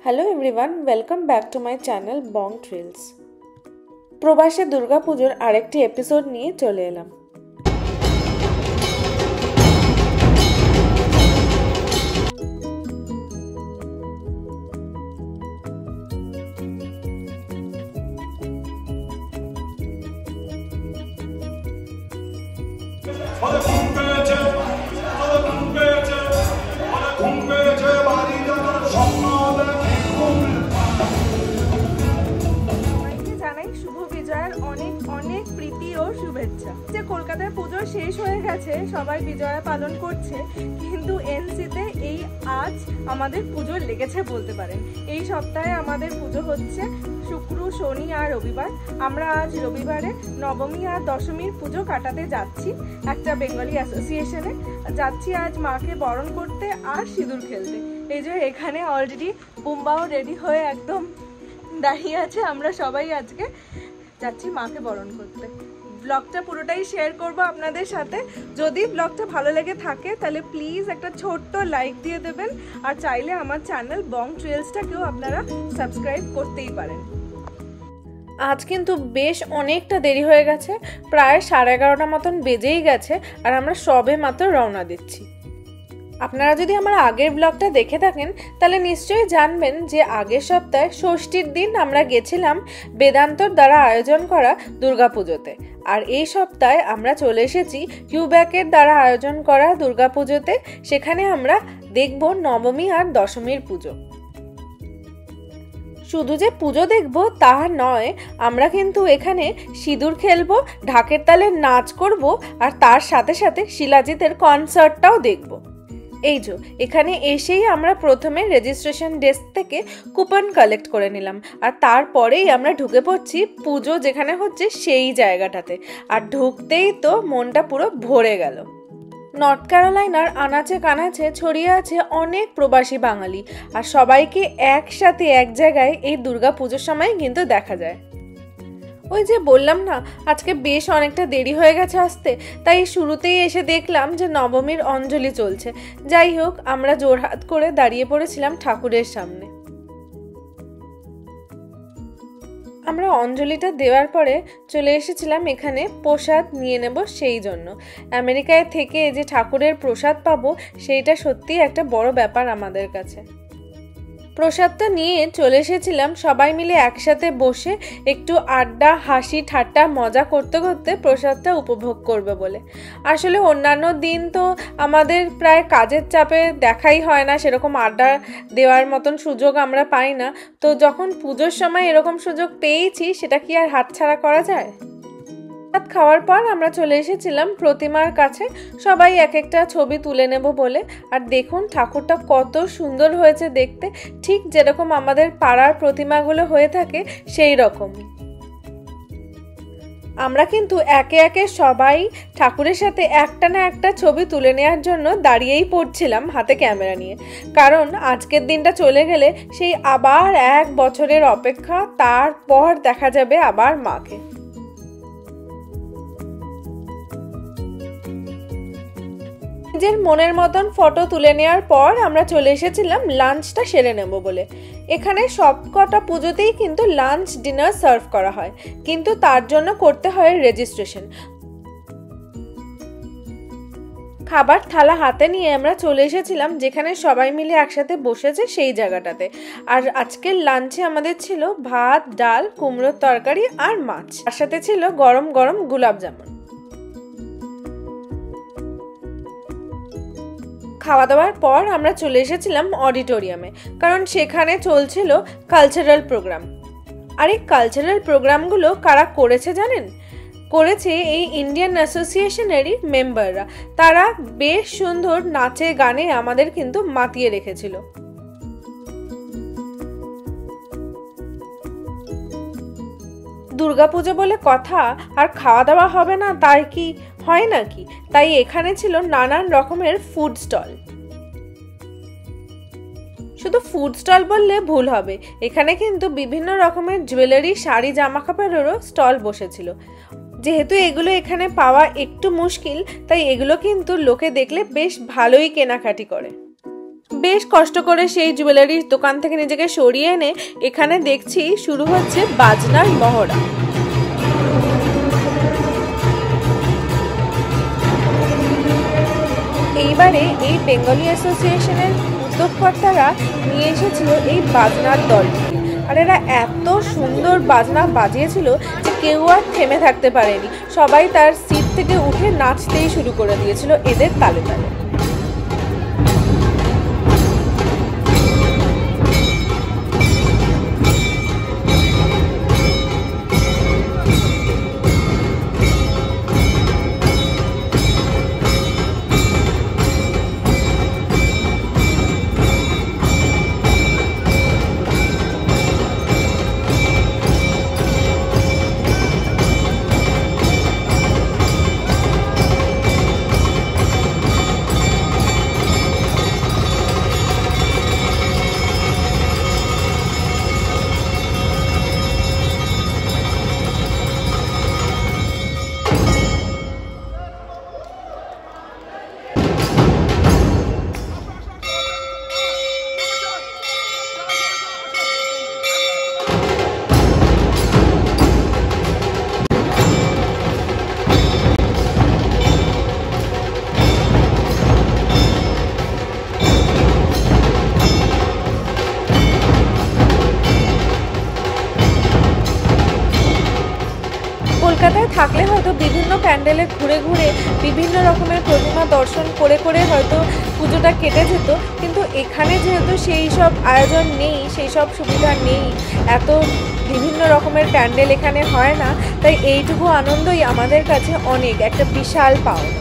Hello everyone, welcome back to my channel Bong Trails. প্রবাসে দুর্গাপুজোর আরেকটি এপিসোড নিয়ে চলে এলাম। কলকাতার পুজো শেষ হয়ে গেছে, সবাই বিজয়া পালন করছে, কিন্তু এনসিতে এই আজ আমাদের পুজো লেগেছে বলতে পারেন। এই সপ্তাহে আমাদের পুজো হচ্ছে শুক্র, শনি আর রবিবার। আমরা আজ রবিবারে নবমী আর দশমীর পুজো কাটাতে যাচ্ছি একটা বেঙ্গলি অ্যাসোসিয়েশনে। যাচ্ছি আজ মাকে বরণ করতে আর সিঁদুর খেলতে। এই যে এখানে অলরেডি বুম্বাও রেডি হয়ে একদম দাঁড়িয়ে আছে। আমরা সবাই আজকে যাচ্ছি মাকে বরণ করতে। ব্লগটা পুরোটাই শেয়ার করব আপনাদের সাথে। যদি ব্লগটা ভালো লেগে থাকে তাহলে প্লিজ একটা ছোট্ট লাইক দিয়ে দেবেন, আর চাইলে আমার চ্যানেল বং ট্রেলসটাকেও আপনারা সাবস্ক্রাইব করতেই পারেন। আজ কিন্তু বেশ অনেকটা দেরি হয়ে গেছে, প্রায় 11:30 মতন বেজেই গেছে, আর আমরা সবে মাত্র রওনা দিচ্ছি। আপনারা যদি আমার আগের ব্লগটা দেখে থাকেন তাহলে নিশ্চয়ই জানবেন যে আগের সপ্তাহে ষষ্ঠীর দিন আমরা গেছিলাম বেদান্তর দ্বারা আয়োজন করা দুর্গাপুজোতে, আর এই সপ্তাহে আমরা চলে এসেছি কিউব্যাকের দ্বারা আয়োজন করা দুর্গাপুজোতে। সেখানে আমরা দেখব নবমী আর দশমীর পুজো। শুধু যে পুজো দেখব তা নয়, আমরা কিন্তু এখানে সিঁদুর খেলবো, ঢাকের তালে নাচ করব, আর তার সাথে সাথে শিলাজিতের কনসার্টটাও দেখব। এই যে এখানে এসেই আমরা প্রথমে রেজিস্ট্রেশন ডেস্ক থেকে কুপন কালেক্ট করে নিলাম, আর তারপরেই আমরা ঢুকে পড়ছি পুজো যেখানে হচ্ছে সেই জায়গাটাতে। আর ঢুকতেই তো মনটা পুরো ভরে গেল। নর্থ ক্যারোলাইনার আনাচে কানাচে ছড়িয়ে আছে অনেক প্রবাসী বাঙালি, আর সবাইকে একসাথে এক জায়গায় এই দুর্গা পুজোর সময় কিন্তু দেখা যায়। ওই যে বললাম না আজকে বেশ অনেকটা দেরি হয়ে গেছে আসতে, তাই শুরুতেই এসে দেখলাম যে নবমীর অঞ্জলি চলছে। যাই হোক, আমরা জোরহাত করে দাঁড়িয়ে পড়েছিলাম ঠাকুরের সামনে। আমরা অঞ্জলিটা দেওয়ার পরে চলে এসেছিলাম এখানে প্রসাদ নিয়ে নেব। সেই জন্য আমেরিকায় থেকে যে ঠাকুরের প্রসাদ পাবো সেইটা সত্যিই একটা বড় ব্যাপার আমাদের কাছে। প্রসাদটা নিয়ে চলে এসেছিলাম সবাই মিলে একসাথে বসে একটু আড্ডা, হাসি ঠাট্টা, মজা করতে করতে প্রসাদটা উপভোগ করবে বলে। আসলে অন্যান্য দিন তো আমাদের প্রায় কাজের চাপে দেখাই হয় না, সেরকম আড্ডা দেওয়ার মতন সুযোগ আমরা পাই না। তো যখন পুজোর সময় এরকম সুযোগ পেয়েছি, সেটা কি আর হাতছাড়া করা যায়? ভাত খাওয়ার পর আমরা চলে এসেছিলাম প্রতিমার কাছে, সবাই এক একটা ছবি তুলে নেব বলে। আর দেখুন ঠাকুরটা কত সুন্দর হয়েছে দেখতে, ঠিক যেরকম আমাদের পাড়ার প্রতিমাগুলো হয়ে থাকে সেই রকমই। আমরা কিন্তু একে একে সবাই ঠাকুরের সাথে একটা না একটা ছবি তুলে নেওয়ার জন্য দাঁড়িয়েই পড়ছিলাম হাতে ক্যামেরা নিয়ে, কারণ আজকের দিনটা চলে গেলে সেই আবার 1 বছরের অপেক্ষা, তারপর দেখা যাবে আবার মাকে। নিজের মনের মতন ফটো তুলে নেওয়ার পর আমরা চলে এসেছিলাম লাঞ্চটা সেরে নেব বলে। এখানে সব কটা পুজোতেই কিন্তু লাঞ্চ ডিনার সার্ভ করা হয়, কিন্তু তার জন্য করতে হয় রেজিস্ট্রেশন। খাবার থালা হাতে নিয়ে আমরা চলে এসেছিলাম যেখানে সবাই মিলে একসাথে বসেছে সেই জায়গাটাতে। আর আজকের লাঞ্চে আমাদের ছিল ভাত, ডাল, কুমড়োর তরকারি আর মাছ, তার সাথে ছিল গরম গরম গোলাপ জামুন। খাওয়া দাওয়ার পর আমরা চলে এসেছিলাম অডিটোরিয়ামে, কারণ সেখানে চলছিল কালচারাল প্রোগ্রাম। আর এই কালচারাল প্রোগ্রামগুলো কারা করেছে জানেন? করেছে এই ইন্ডিয়ান অ্যাসোসিয়েশনেরই মেম্বাররা। তারা বেশ সুন্দর নাচে গানে আমাদের কিন্তু মাতিয়ে রেখেছিল। দুর্গাপুজো বলে কথা আর খাওয়া দাওয়া হবে না তাই কি হয় নাকি? তাই এখানে ছিল নানান রকমের ফুড স্টল। শুধু ফুড স্টল বললে ভুল হবে, এখানে কিন্তু বিভিন্ন রকমের জুয়েলারি, শাড়ি, জামা কাপড়েরও স্টল বসেছিল। যেহেতু এগুলো এখানে পাওয়া একটু মুশকিল, তাই এগুলো কিন্তু লোকে দেখলে বেশ ভালোই কেনাকাটি করে। বেশ কষ্ট করে সেই জুয়েলারির দোকান থেকে নিজেকে সরিয়ে এনে এখানে দেখছি শুরু হচ্ছে বাজনার মহড়া। এইবারে এই বেঙ্গলি অ্যাসোসিয়েশনের উদ্যোগকর্তারা নিয়ে এসেছিল এই বাজনার দলটিকে, আর এরা এত সুন্দর বাজনা বাজিয়েছিল যে কেউ আর থেমে থাকতে পারেনি। সবাই তার সিট থেকে উঠে নাচতেই শুরু করে দিয়েছিল এদের তালে তালে। কলকাতায় থাকলে হয়তো বিভিন্ন প্যান্ডেলে ঘুরে ঘুরে বিভিন্ন রকমের প্রতিমা দর্শন করে করে হয়তো পুজোটা কেটে যেত, কিন্তু এখানে যেহেতু সেই সব আয়োজন নেই, সেই সব সুবিধা নেই, এত বিভিন্ন রকমের প্যান্ডেল এখানে হয় না, তাই এইটুকু আনন্দই আমাদের কাছে অনেক একটা বিশাল পাওনা।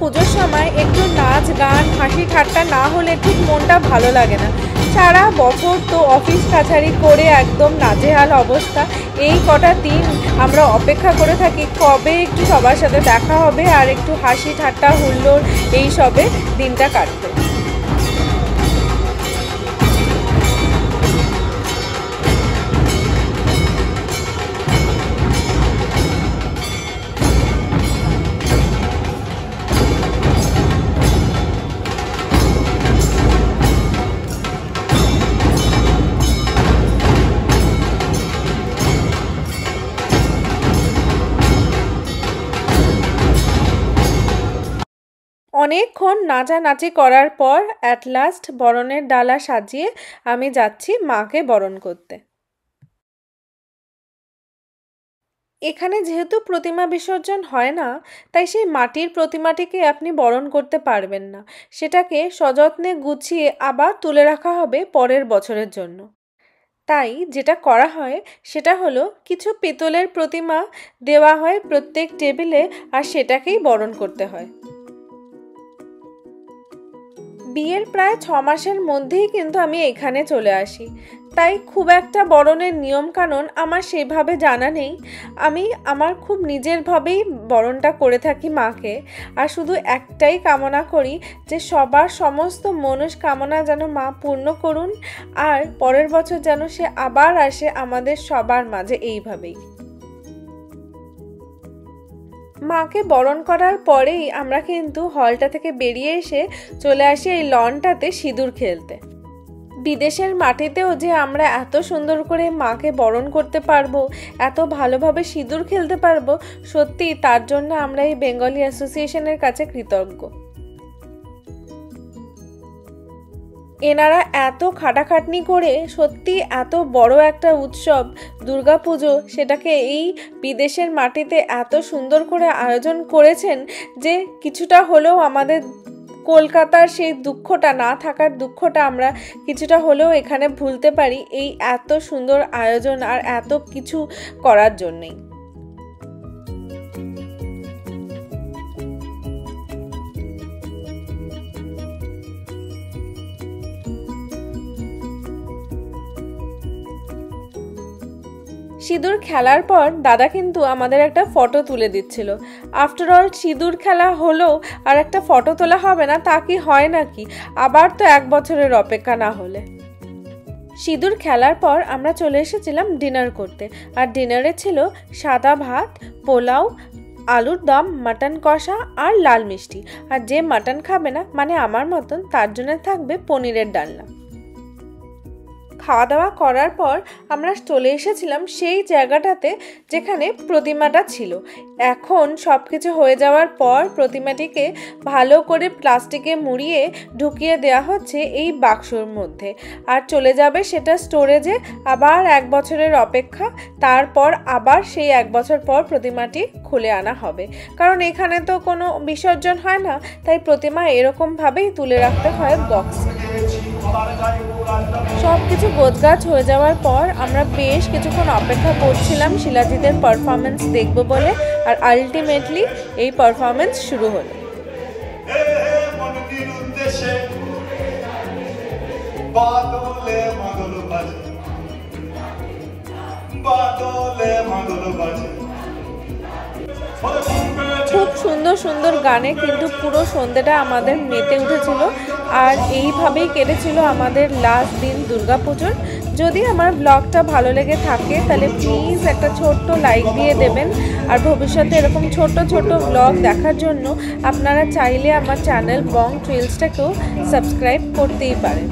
পুজোর সময় একটু নাচ গান হাসি ঠাট্টা না হলে ঠিক মনটা ভালো লাগে না। সারা বছর তো অফিস কাছারি করে একদম নাজেহাল অবস্থা, এই কটা দিন আমরা অপেক্ষা করে থাকি কবে একটু সবার সাথে দেখা হবে আর একটু হাসি ঠাট্টা হুল্লোড় এই সবে দিনটা কাটবে। অনেকক্ষণ নাচানাচি করার পর অ্যাট লাস্ট বরণের ডালা সাজিয়ে আমি যাচ্ছি মাকে বরণ করতে। এখানে যেহেতু প্রতিমা বিসর্জন হয় না, তাই সেই মাটির প্রতিমাটিকে আপনি বরণ করতে পারবেন না, সেটাকে সযত্নে গুছিয়ে আবার তুলে রাখা হবে পরের বছরের জন্য। তাই যেটা করা হয় সেটা হলো কিছু পিতলের প্রতিমা দেওয়া হয় প্রত্যেক টেবিলে, আর সেটাকেই বরণ করতে হয়। বিয়ের প্রায় 6 মাসের মধ্যেই কিন্তু আমি এখানে চলে আসি, তাই খুব একটা বরণের নিয়মকানুন আমার সেভাবে জানা নেই। আমি আমার খুব নিজেরভাবেই বরণটা করে থাকি মাকে, আর শুধু একটাই কামনা করি যে সবার সমস্ত মনস্কামনা যেন মা পূর্ণ করুন, আর পরের বছর যেন সে আবার আসে আমাদের সবার মাঝে এইভাবেই। মাকে বরণ করার পরেই আমরা কিন্তু হলটা থেকে বেরিয়ে এসে চলে আসি এই লনটাতে সিঁদুর খেলতে। বিদেশের মাটিতেও যে আমরা এত সুন্দর করে মাকে বরণ করতে পারবো, এত ভালোভাবে সিঁদুর খেলতে পারবো, সত্যি তার জন্য আমরা এই বেঙ্গলি অ্যাসোসিয়েশনের কাছে কৃতজ্ঞ। এনারা এত খাটাখাটনি করে সত্যি এত বড় একটা উৎসব দুর্গাপুজো, সেটাকে এই বিদেশের মাটিতে এত সুন্দর করে আয়োজন করেছেন যে কিছুটা হলেও আমাদের কলকাতার সেই দুঃখটা, না থাকার দুঃখটা আমরা কিছুটা হলেও এখানে ভুলতে পারি এই এত সুন্দর আয়োজন আর এত কিছু করার জন্যই। সিঁদুর খেলার পর দাদা কিন্তু আমাদের একটা ফটো তুলে দিচ্ছিল। আফটার অল সিঁদুর খেলা হলো আর একটা ফটো তোলা হবে না, তা কি হয় নাকি? আবার তো 1 বছরের অপেক্ষা না হলে। সিঁদুর খেলার পর আমরা চলে এসেছিলাম ডিনার করতে, আর ডিনারে ছিল সাদা ভাত, পোলাও, আলুর দম, মাটন কষা আর লাল মিষ্টি। আর যে মাটন খাবে না, মানে আমার মতন, তার জন্য থাকবে পনিরের ডালনা। খাওয়া দাওয়া করার পর আমরা চলে এসেছিলাম সেই জায়গাটাতে যেখানে প্রতিমাটা ছিল। এখন সব কিছু হয়ে যাওয়ার পর প্রতিমাটিকে ভালো করে প্লাস্টিকে মুড়িয়ে ঢুকিয়ে দেওয়া হচ্ছে এই বাক্সর মধ্যে, আর চলে যাবে সেটা স্টোরেজে। আবার 1 বছরের অপেক্ষা, তারপর আবার সেই 1 বছর পর প্রতিমাটি খুলে আনা হবে। কারণ এখানে তো কোনো বিসর্জন হয় না, তাই প্রতিমা এরকমভাবেই তুলে রাখতে হয় বক্সে। সব কিছু গোছগাছ হয়ে যাওয়ার পর আমরা বেশ কিছুক্ষণ অপেক্ষা করছিলাম শিলাজিতের পারফরমেন্স দেখব বলে, আর আলটিমেটলি এই পারফরমেন্স শুরু হলো। খুব সুন্দর সুন্দর গানে কিন্তু পুরো সন্ধ্যাটা আমাদের মেতে উঠেছিল, আর এইভাবেই কেটেছিল আমাদের লাস্ট দিন দুর্গাপুজোর। যদি আমার ব্লগটা ভালো লেগে থাকে তাহলে প্লিজ একটা ছোট্ট লাইক দিয়ে দেবেন, আর ভবিষ্যতে এরকম ছোট ছোট ব্লগ দেখার জন্য আপনারা চাইলে আমার চ্যানেল বং ট্রেলসটাকেও সাবস্ক্রাইব করতেই পারেন।